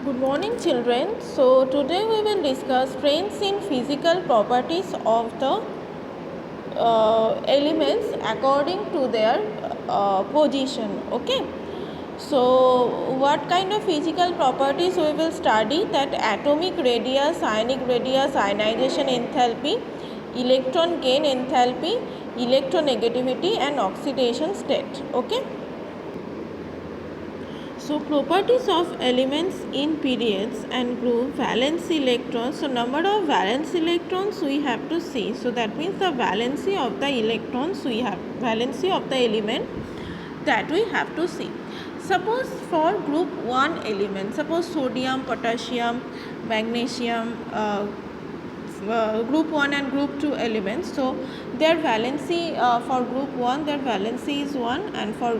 Good morning, children. So today we will discuss trends in physical properties of the elements according to their position. Okay. So what kind of physical properties we will study? That atomic radius, ionic radius, ionization enthalpy, electron gain enthalpy, electronegativity and oxidation state. Okay. So properties of elements in periods and group valence electrons. So number of valence electrons we have to see. So that means the valency of the electrons we have, valency of the element that we have to see. Suppose for group 1 element, suppose sodium, potassium, magnesium, group 1 and group 2 elements. So their valency for group 1, their valency is 1, and for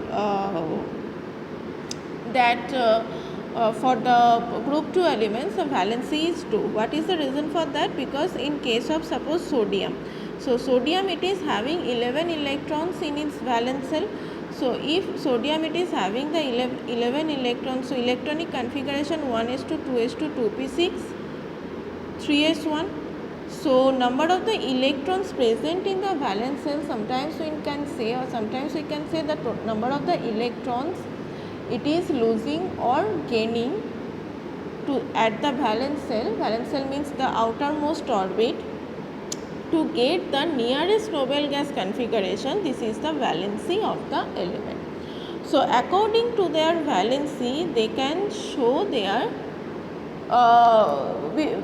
for the group 2 elements the valency is 2. What is the reason for that? Because in case of suppose sodium, so sodium it is having 11 electrons in its valence shell. So if sodium it is having the 11 electrons, so electronic configuration 1s2 2s2 2p6 3s1. So number of the electrons present in the valence shell, sometimes we can say, or sometimes we can say that number of the electrons it is losing or gaining to at the valence shell. Valence shell means the outermost orbit, to get the nearest noble gas configuration. This is the valency of the element. So according to their valency they can show their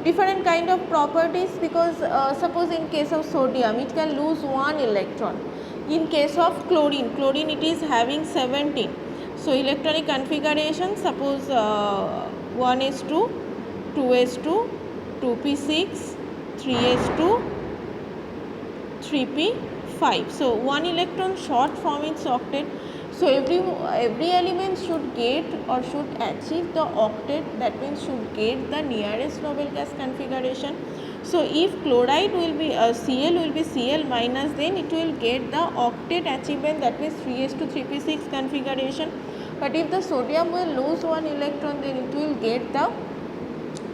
different kind of properties, because suppose in case of sodium it can lose 1 electron. In case of chlorine, chlorine it is having 17. So electronic configuration, suppose 1s2 2s2 2p6 3s2 3p5. So 1 electron short from its octet. So every element should get or should achieve the octet, that means should get the nearest noble gas configuration. So if chloride will be Cl will be Cl minus, then it will get the octet achievement, that means 3s2 3p6 configuration. But if the sodium will lose 1 electron, then it will get the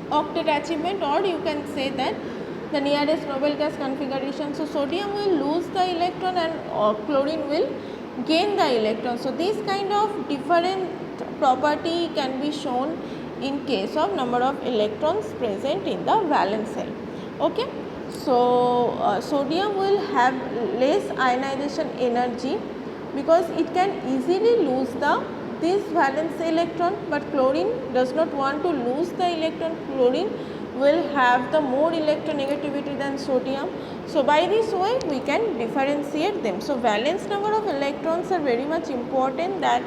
octet achievement, or you can say that the nearest noble gas configuration. So sodium will lose the electron and chlorine will gain the electron. So this kind of different property can be shown in case of number of electrons present in the valence shell. Okay. So sodium will have less ionization energy because it can easily lose this valence electron, but chlorine does not want to lose the electron. Chlorine will have the more electronegativity than sodium. So by this way we can differentiate them. So valence number of electrons are very much important, that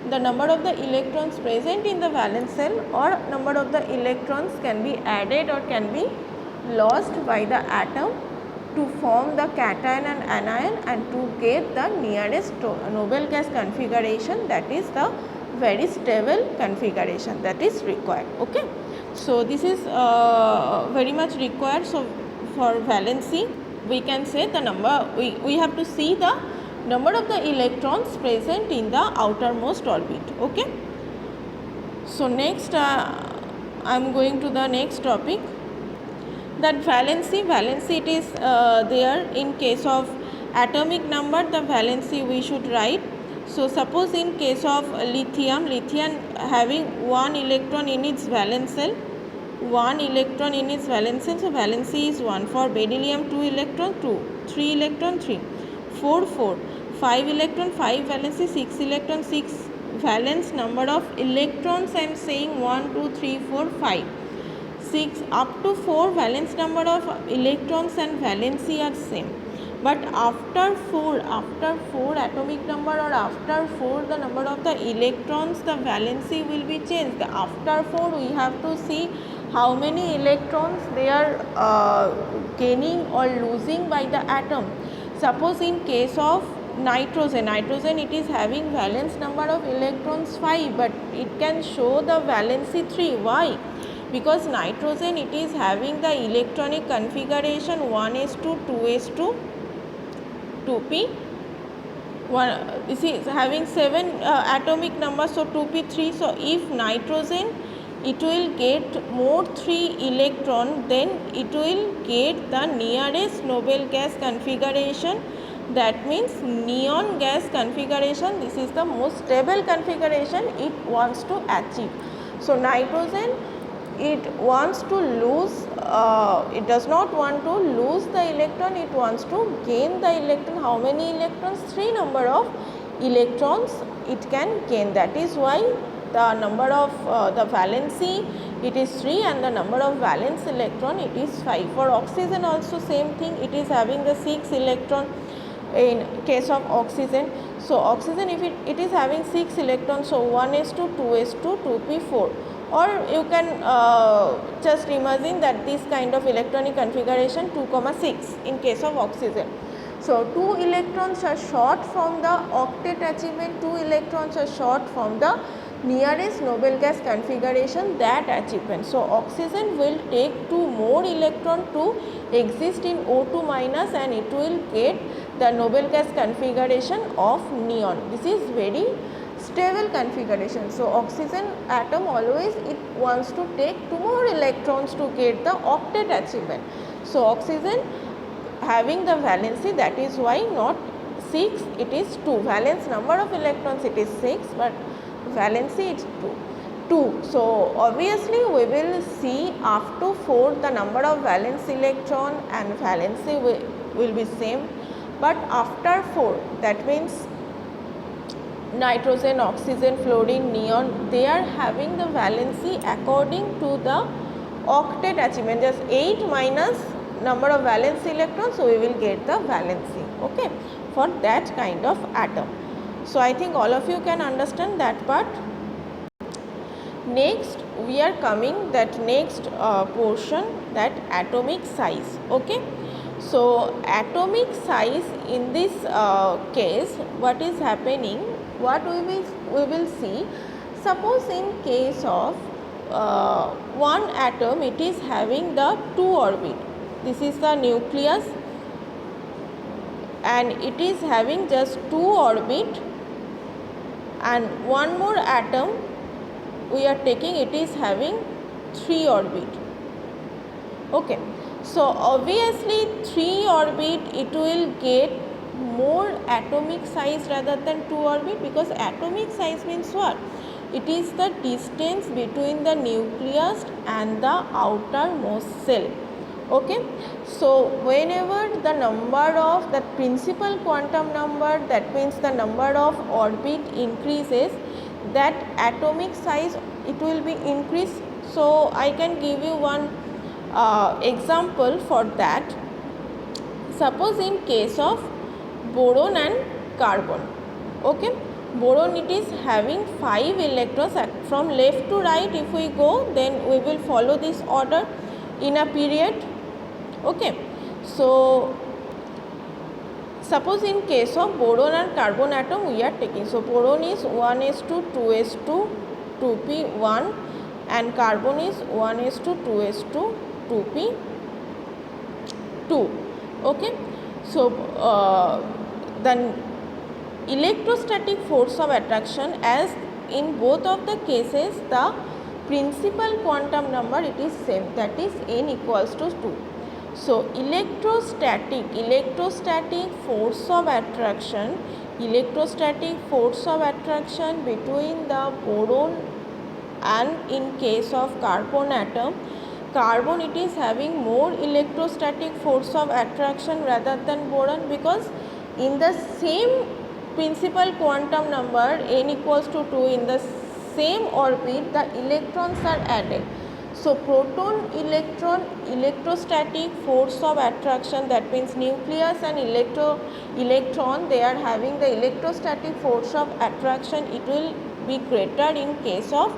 the number of the electrons present in the valence shell or number of the electrons can be added or can be lost by the atom to form the cation and anion and to get the nearest noble gas configuration, that is the very stable configuration that is required. Okay. So this is very much required. So for valency we can say the number, we have to see the number of the electrons present in the outermost orbit. Okay. So next I am going to the next topic, that valency it is there in case of atomic number, the valency we should write. So suppose in case of lithium having 1 electron in its valence shell, 1 electron in its valence shell, so valency is 1. For beryllium 2 electron 2, 3 electron 3, 4 4, 5 electron 5 valency, 6 electron 6 valence. Number of electrons I am saying 1 2 3 4 5 6 up to 4 valence number of electrons and valency are same. But after 4 atomic number, or after 4 the number of the electrons, the valency will be changed. After 4 we have to see how many electrons they are gaining or losing by the atom. Suppose in case of nitrogen it is having valence number of electrons 5, but it can show the valency 3. Why? Because nitrogen it is having the electronic configuration 1s2 2s2 2p, this is having 7 atomic numbers, so 2p3. So if nitrogen it will get more 3 electron, then it will get the nearest noble gas configuration, that means neon gas configuration. This is the most stable configuration it wants to achieve. So nitrogen, it wants to lose, it does not want to lose the electron, it wants to gain the electron. How many electrons? 3 number of electrons it can gain. That is why the number of the valency it is 3 and the number of valence electron it is 5. For oxygen also same thing, it is having the 6 electron in case of oxygen. So oxygen, if it is having 6 electrons, so 1s2, 2s2, 2p4, or you can just imagine that this kind of electronic configuration 2,6 in case of oxygen. So 2 electrons are short from the octet achievement, 2 electrons are short from the nearest noble gas configuration, that achievement. So oxygen will take 2 more electron to exist in O2 minus and it will get the noble gas configuration of neon. This is very stable configuration. So oxygen atom always it wants to take 2 more electrons to get the octet achievement. So oxygen having the valency, that is why not 6, it is 2. Valence number of electrons it is 6, but valency it is 2. So obviously we will see after 4 the number of valence electron and valency will be same, but after 4, that means nitrogen, oxygen, fluorine, neon, they are having the valency according to the octet achievement, just 8 minus number of valence electrons, so we will get the valency, okay, for that kind of atom. So I think all of you can understand that part. Next we are coming that next portion, that atomic size, okay. So atomic size in this case, what is happening, what we will see, suppose in case of one atom it is having the 2 orbit, this is the nucleus and it is having just 2 orbit, and one more atom we are taking, it is having 3 orbit, okay. So obviously 3 orbit it will get more atomic size rather than 2 orbit, because atomic size means what? It is the distance between the nucleus and the outermost cell, okay. So whenever the number of the principal quantum number, that means the number of orbit increases, that atomic size it will be increased. So I can give you one example for that. Suppose in case of boron and carbon, okay, boron it is having 5 electrons, from left to right if we go, then we will follow this order in a period, okay. So suppose in case of boron and carbon atom we are taking, so boron is 1s2, 2s2, 2p1 and carbon is 1s2, 2s2, 2p2, okay. So the electrostatic force of attraction, as in both of the cases the principal quantum number it is same, that is n equals to 2. So electrostatic force of attraction, between the boron and in case of carbon atom, carbon it is having more electrostatic force of attraction rather than boron, because in the same principal quantum number n equals to 2, in the same orbit the electrons are added. So proton electron electrostatic force of attraction, that means nucleus and electron they are having the electrostatic force of attraction, it will be greater in case of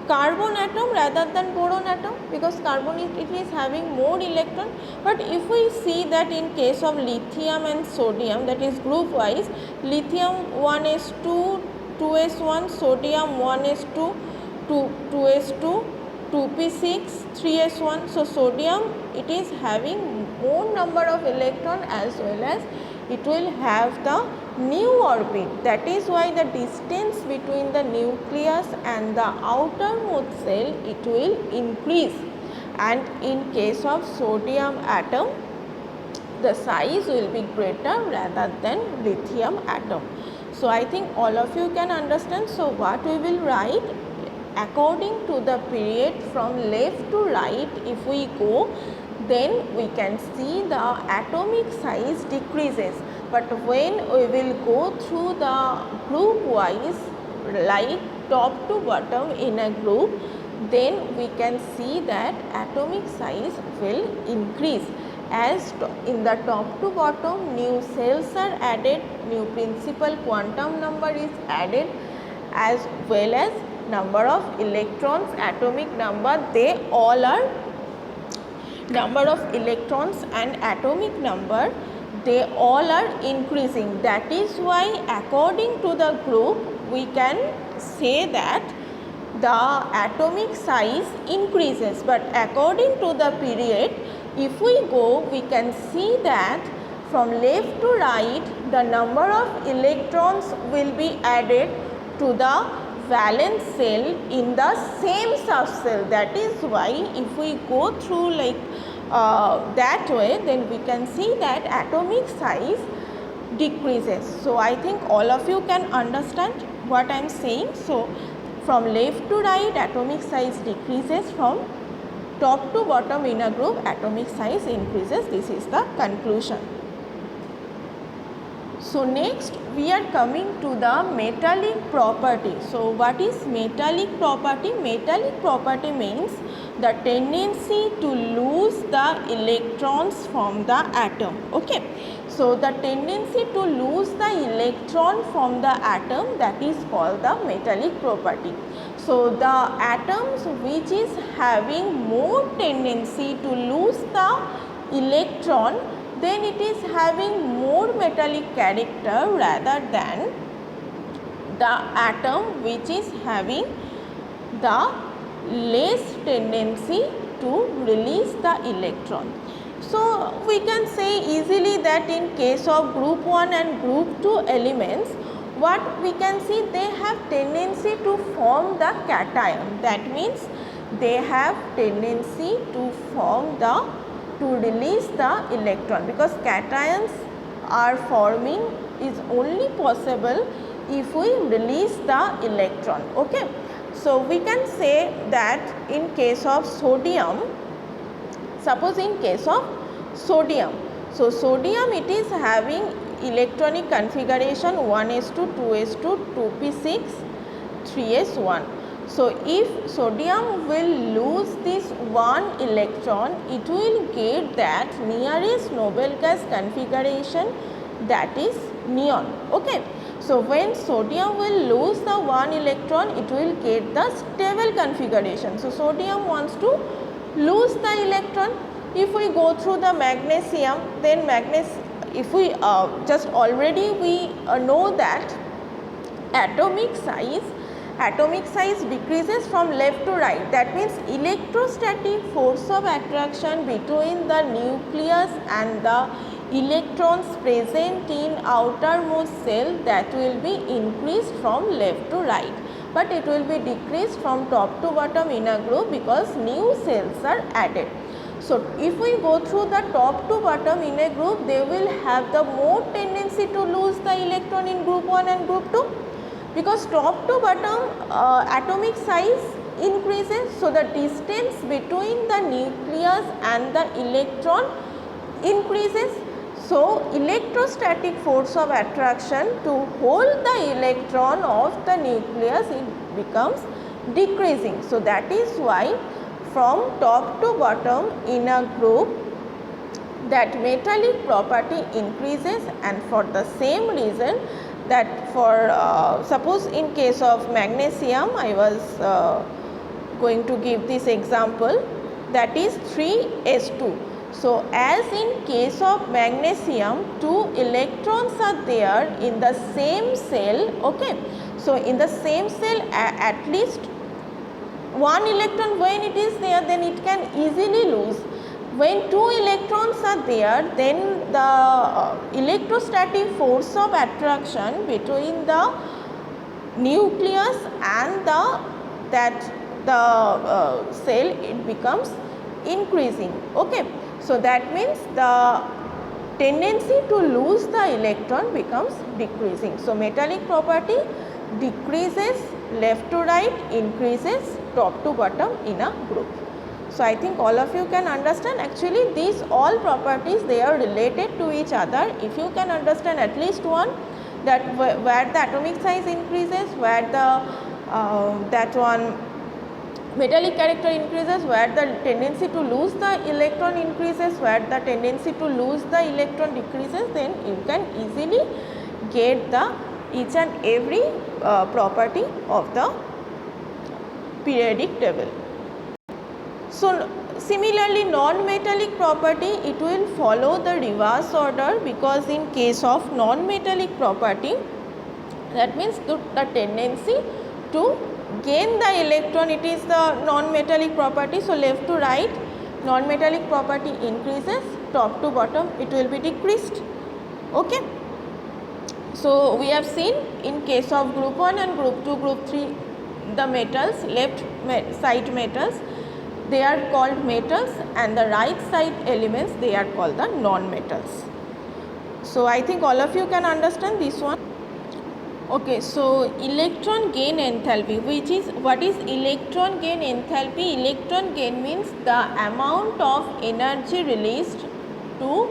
carbon atom rather than boron atom, because carbon it is having more electron. But if we see that in case of lithium and sodium, that is group wise, lithium 1s2, 2s1, sodium 1s2, 2s2, 2p6, 3s1. So sodium it is having more number of electron as well as it will have the new orbit. That is why the distance between the nucleus and the outermost cell, it will increase, and in case of sodium atom, the size will be greater rather than lithium atom. So I think all of you can understand. So what we will write, according to the period from left to right, if we go, then we can see the atomic size decreases. But when we will go through the group wise, like top to bottom in a group, then we can see that atomic size will increase. As in the top to bottom, new cells are added, new principal quantum number is added, as well as number of electrons, atomic number, they all are, number of electrons and atomic number, they all are increasing. That is why according to the group, we can say that the atomic size increases, but according to the period, if we go, we can see that from left to right, the number of electrons will be added to the valence cell in the same subcell. That is why if we go through like that way, then we can see that atomic size decreases. So I think all of you can understand what I am saying. So from left to right, atomic size decreases, from top to bottom in a group, atomic size increases. This is the conclusion. So next we are coming to the metallic property. So what is metallic property? Metallic property means the tendency to lose the electrons from the atom. Okay. So the tendency to lose the electron from the atom, that is called the metallic property. So the atoms which is having more tendency to lose the electron, then it is having more metallic character rather than the atom which is having the less tendency to release the electron. So we can say easily that in case of group 1 and group 2 elements, what we can see, they have tendency to form the cation. That means they have tendency to form the, to release the electron, because cations are forming is only possible if we release the electron. Okay. So we can say that in case of sodium, suppose in case of sodium, so sodium, it is having electronic configuration 1s2, 2s2, 2p6, 3s1. So if sodium will lose this one electron, it will get that nearest noble gas configuration, that is neon. Okay. So when sodium will lose the one electron, it will get the stable configuration. So sodium wants to lose the electron. If we go through the magnesium, then if we just already we know that atomic size decreases from left to right. That means electrostatic force of attraction between the nucleus and the electrons present in outermost cell, that will be increased from left to right, but it will be decreased from top to bottom in a group because new cells are added. So if we go through the top to bottom in a group, they will have the more tendency to lose the electron in group 1 and group 2, because top to bottom atomic size increases. So the distance between the nucleus and the electron increases. So electrostatic force of attraction to hold the electron of the nucleus, it becomes decreasing. So that is why from top to bottom in a group, that metallic property increases, and for the same reason that for suppose in case of magnesium, I was going to give this example, that is 3s2. So as in case of magnesium, 2 electrons are there in the same cell. Okay. So in the same cell, at least one electron when it is there, then it can easily lose. when two electrons are there, then the electrostatic force of attraction between the nucleus and the cell, it becomes increasing. Okay, so that means the tendency to lose the electron becomes decreasing. So metallic property decreases left to right, increases top to bottom in a group. So I think all of you can understand, actually these all properties, they are related to each other. If you can understand at least one, that where the atomic size increases, where the that one metallic character increases, where the tendency to lose the electron increases, where the tendency to lose the electron decreases, then you can easily get the each and every property of the periodic table. So similarly, non-metallic property, it will follow the reverse order, because in case of non-metallic property, that means the tendency to gain the electron, it is the non-metallic property. So left to right, non-metallic property increases, top to bottom it will be decreased. Okay. So we have seen in case of group 1 and group 2, group 3, the metals, left side metals, they are called metals, and the right side elements, they are called the non-metals. So I think all of you can understand this one. Okay, so electron gain enthalpy, which is, what is electron gain enthalpy? Electron gain means the amount of energy released to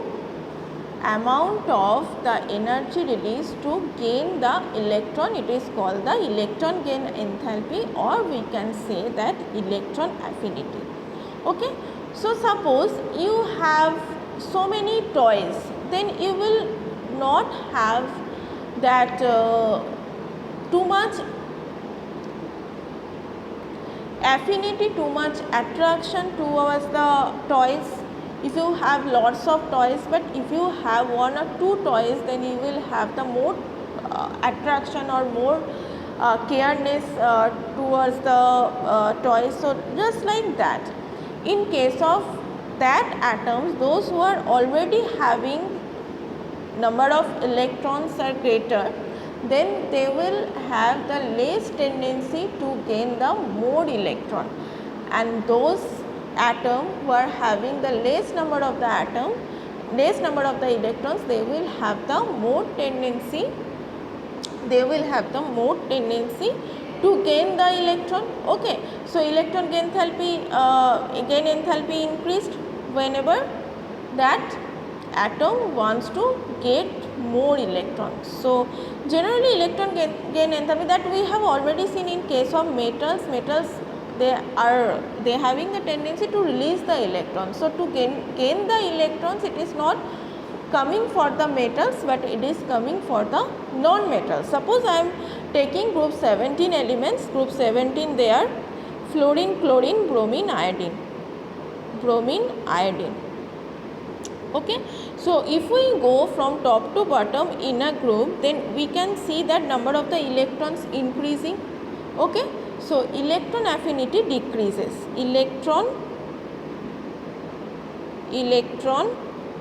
gain the electron, it is called the electron gain enthalpy, or we can say that electron affinity. Okay, so suppose you have so many toys, then you will not have that too much affinity, too much attraction towards the toys. If you have lots of toys, but if you have one or two toys, then you will have the more attraction or more careness towards the toys. So just like that, in case of that atoms, those who are already having number of electrons are greater, then they will have the less tendency to gain the more electron, and those atom who are having the less number of the electrons, they will have the more tendency to gain the electron. Okay, so electron gain enthalpy increased whenever that atom wants to get more electrons. So generally electron gain enthalpy, that we have already seen in case of metals, they having the tendency to release the electrons. So to gain the electrons, it is not coming for the metals, but it is coming for the non-metals. Suppose I am taking group 17 elements. Group 17, they are fluorine, chlorine, bromine, iodine. Okay, so if we go from top to bottom in a group, then we can see that number of the electrons increasing. Okay, so electron affinity decreases. Electron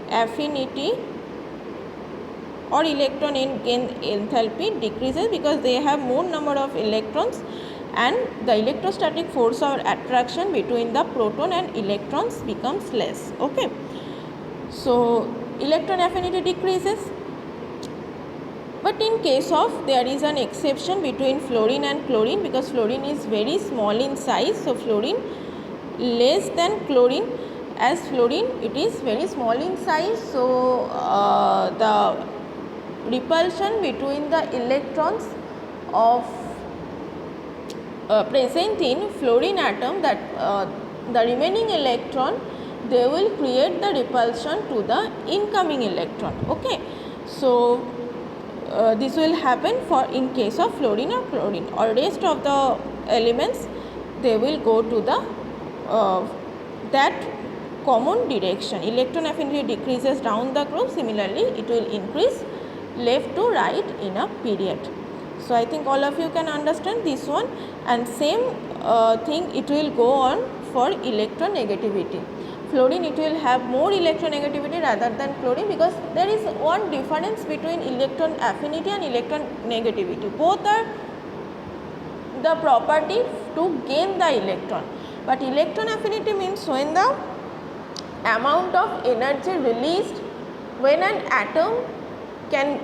affinity or electron gain enthalpy decreases, because they have more number of electrons, and the electrostatic force or attraction between the proton and electrons becomes less. Okay, so electron affinity decreases. But in case of, there is an exception between fluorine and chlorine, because fluorine is very small in size. So fluorine less than chlorine, as fluorine it is very small in size. So the repulsion between the electrons of present in fluorine atom, that the remaining electron, they will create the repulsion to the incoming electron. Okay, so this will happen for in case of fluorine or chlorine, or rest of the elements, they will go to the that common direction. Electron affinity decreases down the group, similarly it will increase left to right in a period. So I think all of you can understand this one, and same thing it will go on for electronegativity. fluorine it will have more electronegativity rather than chlorine, because there is one difference between electron affinity and electron negativity. Both are the property to gain the electron, but electron affinity means when the amount of energy released when an atom can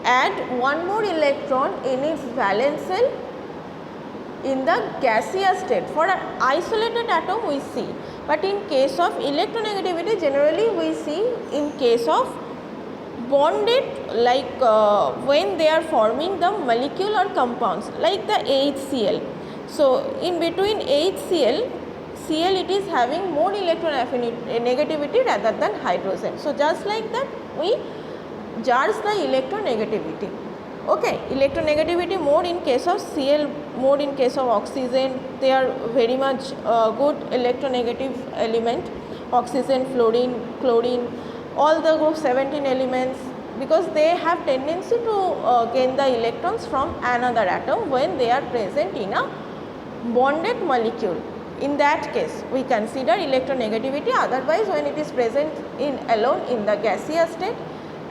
add one more electron in its valence shell in the gaseous state. For an isolated atom we see, but in case of electronegativity generally we see in case of bonded, like when they are forming the molecule or compounds like the HCl. So, in between HCl, Cl it is having more electron affinity negativity rather than hydrogen. So, just like that we judge the electronegativity. Okay, electronegativity more in case of Cl, more in case of oxygen. They are very much good electronegative element, oxygen, fluorine, chlorine, all the group 17 elements, because they have tendency to gain the electrons from another atom when they are present in a bonded molecule. In that case we consider electronegativity, otherwise when it is present in alone in the gaseous state,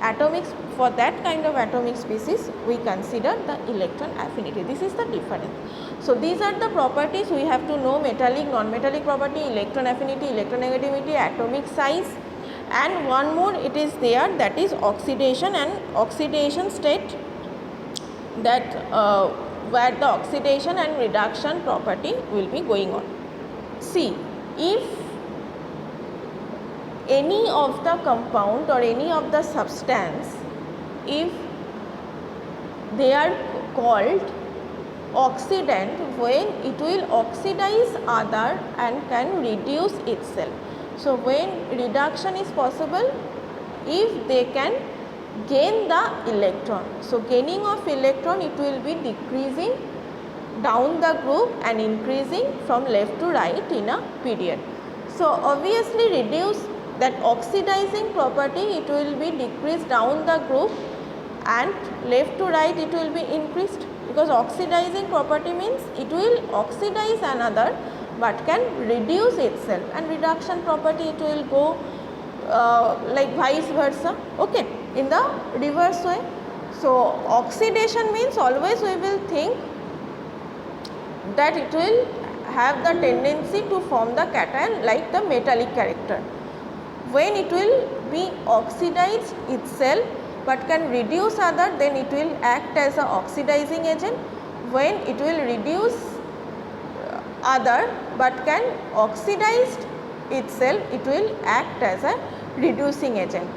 atomic, for that kind of atomic species we consider the electron affinity. This is the difference. So, these are the properties we have to know: metallic, non-metallic property, electron affinity, electronegativity, atomic size, and one more it is there, that is oxidation and oxidation state, that where the oxidation and reduction property will be going on. See, if any of the compound or any of the substance, if they are called oxidant when it will oxidize other and can reduce itself. So, when reduction is possible, if they can gain the electron. So, gaining of electron it will be decreasing down the group and increasing from left to right in a period. So, obviously reduce that oxidizing property, it will be decreased down the group and left to right it will be increased, because oxidizing property means it will oxidize another but can reduce itself, and reduction property it will go like vice versa, okay, in the reverse way. So, oxidation means always we will think that it will have the tendency to form the cation like the metallic character. When it will be oxidized itself but can reduce other, then it will act as a oxidizing agent. When it will reduce other but can oxidize itself, it will act as a reducing agent.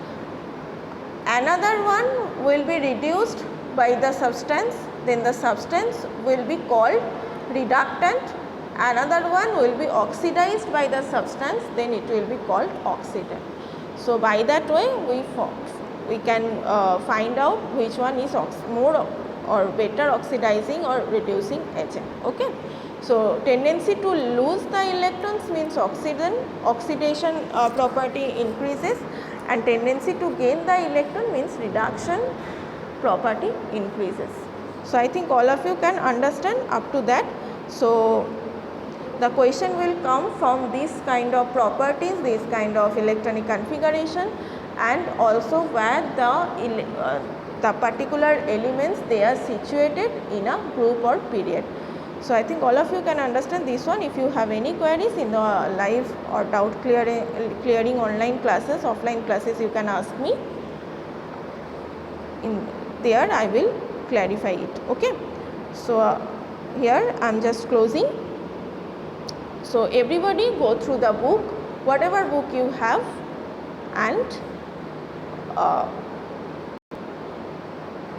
Another one will be reduced by the substance, then the substance will be called reductant. Another one will be oxidized by the substance, then it will be called oxidant. So, by that way we can find out which one is more or better oxidizing or reducing agent. Okay. So, tendency to lose the electrons means oxidation property increases, and tendency to gain the electron means reduction property increases. So, I think all of you can understand up to that. So, the question will come from this kind of properties, this kind of electronic configuration, and also where the particular elements they are situated in a group or period. So, I think all of you can understand this one. If you have any queries in the live or doubt clearing online classes, offline classes, you can ask me. In there I will clarify it. Okay. So, here I am just closing. So, everybody go through the book, whatever book you have, and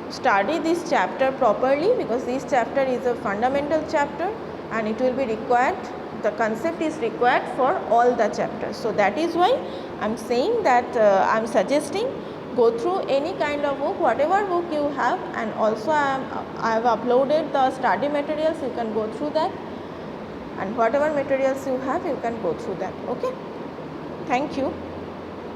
study this chapter properly, because this chapter is a fundamental chapter and it will be required, the concept is required for all the chapters. So, that is why I am saying that I am suggesting go through any kind of book, whatever book you have, and also I have uploaded the study materials, you can go through that, and whatever materials you have you can go through that. Okay. Thank you.